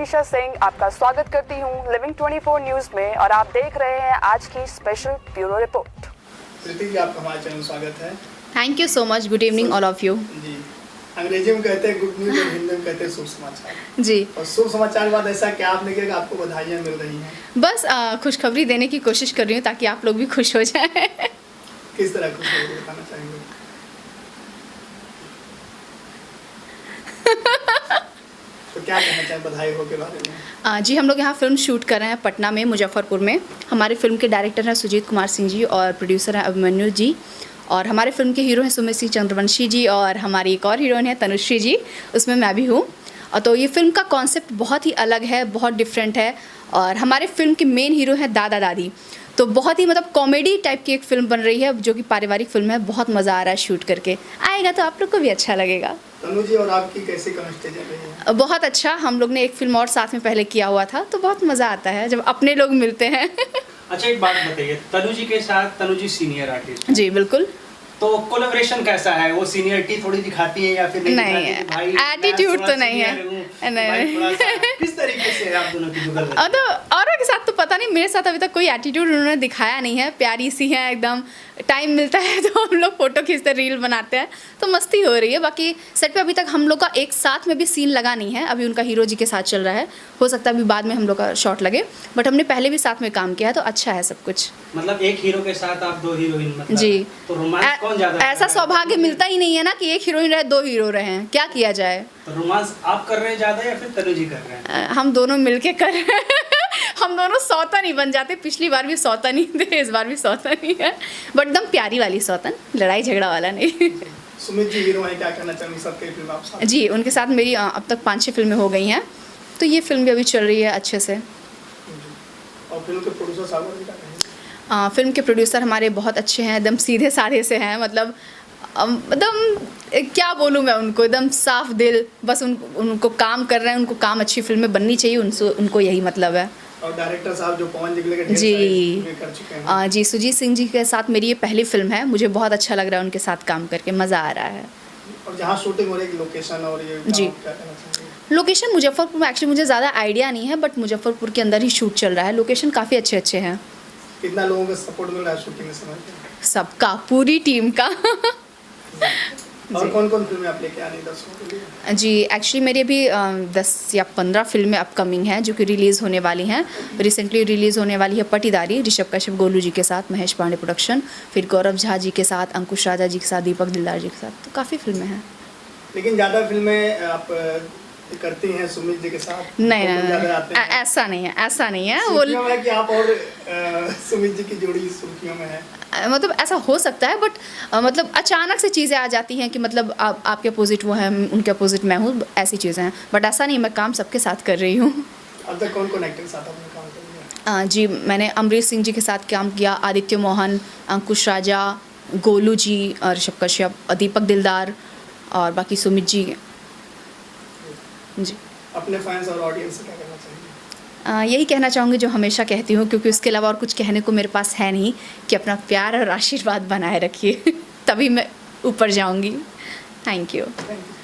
मनीषा सिंह आपका स्वागत करती हूं लिविंग 24 न्यूज में और आप देख रहे हैं आज की special bureau report. Preeti ji, आपका हमारे चैनल में स्वागत है। Thank you so much. Good evening all of you. जी, अंग्रेजी में कहते हैं गुड न्यूज और हिंदी में कहते हैं शुभ समाचार। जी, और शुभ समाचार के बाद ऐसा क्या आपने किया कि आपको बधाइयाँ मिल रही हैं? बस खुशखबरी देने की कोशिश कर रही हूँ ताकि आप लोग भी खुश हो जाएं। किस तरह खुशखबरी बताना चाहेंगे? तो क्या कहना चाहें बधाई हो के बारे में? जी, हम लोग यहाँ फिल्म शूट कर रहे हैं पटना में, मुजफ्फरपुर में। हमारे फिल्म के डायरेक्टर हैं सुजीत कुमार सिंह जी और प्रोड्यूसर हैं अभिमन्यु जी। और हमारे फिल्म के हीरो हैं सुमित सिंह चंद्रवंशी जी और हमारी एक और हीरोइन है तनुश्री जी, उसमें मैं भी हूँ। और तो ये फिल्म का कॉन्सेप्ट बहुत ही अलग है, बहुत डिफरेंट है। और हमारे फिल्म के मेन हीरो हैं दादा दादी, तो बहुत ही मतलब कॉमेडी टाइप की एक फ़िल्म बन रही है जो कि पारिवारिक फिल्म है। बहुत मज़ा आ रहा है शूट करके, आएगा तो आप लोग को भी अच्छा लगेगा। तनु जी, और आपकी कैसी केमिस्ट्री चल रही है? बहुत अच्छा। हम लोग ने एक फिल्म और साथ में पहले किया हुआ था, तो बहुत मज़ा आता है जब अपने लोग मिलते हैं। अच्छा, एक बात बताइए, तनु जी के साथ तनु जी सीनियर आर्टिस्ट जी बिल्कुल। तो कोलैबोरेशन कैसा है? वो सीनियरिटी थोड़ी दिखाती है या फिर नहीं नहीं दिखाती कि भाई एटीट्यूड तो नहीं है। नहीं, किस तरीके से है आप दोनों की जुगल? तो औरों के साथ तो पता नहीं, मेरे साथ अभी तक कोई एटीट्यूड उन्होंने दिखाया नहीं है। प्यारी सी है एकदम। टाइम मिलता है तो हम लोग फ़ोटो खींचते, रील बनाते हैं, तो मस्ती हो रही है। बाकी सेट पे अभी तक हम लोग का एक साथ में भी सीन लगा नहीं है। अभी उनका हीरो जी के साथ चल रहा है, हो सकता है अभी बाद में हम लोग का शॉट लगे, बट हमने पहले भी साथ में काम किया है, तो अच्छा है सब कुछ। मतलब एक हीरो के साथ आप दो हीरोइन, मतलब जी। तो रोमांस कौन ज्यादा? ऐसा सौभाग्य मिलता ही नहीं है ना कि एक हीरोइन रहे, दो हीरो रहे, क्या किया जाए। तो रोमांस आप कर रहे हैं ज्यादा या फिर तनु जी कर रहे हैं? हम दोनों मिलके कर रहे हैं। हम दोनों सौतन ही बन जाते। पिछली बार भी सौतन ही थे, इस बार भी सौतन ही है, बट एकदम प्यारी वाली सौतन, लड़ाई झगड़ा वाला नहीं। सुमित जी हीरो हैं, क्या कहना चाहेंगे? सबके फिल्म आप साथ? जी, उनके साथ मेरी अब तक 5-6 फिल्में हो गई हैं, तो ये फिल्म भी अभी चल रही है अच्छे से। और फिल्म के प्रोड्यूसर साहब क्या कहेंगे? फिल्म के प्रोड्यूसर हमारे बहुत अच्छे हैं, एकदम सीधे साधे से हैं। मतलब एकदम क्या बोलूँ मैं उनको, एकदम साफ दिल। बस उनको काम कर रहे हैं, उनको काम अच्छी फिल्में बननी चाहिए, उनको यही मतलब है। और डायरेक्टर साहब जो पवन जिगले के ढेर जी सारी फिल्में कर चुके हैं। जी, सुजीत सिंह जी के साथ मेरी ये पहली फिल्म है। मुझे बहुत अच्छा लग रहा है उनके साथ काम करके, मज़ा आ रहा है। और जहाँ शूटिंग हो रही है लोकेशन और ये जी। क्या कहना चाहेंगे? लोकेशन मुजफ्फरपुर में, एक्चुअली मुझे ज़्यादा आइडिया नहीं है, बट मुजफ्फरपुर के अंदर ही शूट चल रहा है। लोकेशन काफ़ी अच्छे अच्छे हैं। कितना लोगों का सपोर्ट मिल रहा है शूटिंग के समय पे? सबका, पूरी टीम का। और कौन कौन फिल्में आप लेके आ रही हैं दर्शकों के लिए? जी, एक्चुअली मेरी अभी 10 या 15 फिल्में अपकमिंग हैं जो कि रिलीज़ होने वाली हैं। रिसेंटली रिलीज़ होने वाली है पटीदारी, ऋषभ कश्यप गोलू जी के साथ, महेश पांडे प्रोडक्शन, फिर गौरव झा जी के साथ, अंकुश राजा जी के साथ, दीपक दिलदार जी के साथ, तो काफ़ी फिल्में हैं। लेकिन ज़्यादा फिल्में आप करती हैं सुमित जी के साथ? नहीं तो ज़्यादा नहीं, आते हैं? ऐसा नहीं है, ऐसा नहीं है। सुर्खियों में है कि आप और सुमित जी की जोड़ी सुर्खियों में है? मतलब ऐसा हो सकता है, बट मतलब अचानक से चीज़ें आ जाती हैं कि मतलब आपके अपोजिट वो हैं, उनके अपोजिट मैं हूँ, ऐसी चीज़ें हैं। बट ऐसा नहीं, मैं काम सबके साथ कर रही हूँ। अब तक कौन कौन एक्टर के साथ आपने काम कर लिया? जी, मैंने अमरीश सिंह जी के साथ काम किया, आदित्य मोहन, अंकुश राजा, गोलू जी, ऋषभ कश्यप, दीपक दिलदार और बाकी सुमित जी। जी, अपने फैंस और ऑडियंस से क्या कहना चाहिए? यही कहना चाहूँगी जो हमेशा कहती हूँ, क्योंकि उसके अलावा और कुछ कहने को मेरे पास है नहीं, कि अपना प्यार और आशीर्वाद बनाए रखिए, तभी मैं ऊपर जाऊँगी। Thank you. Thank you.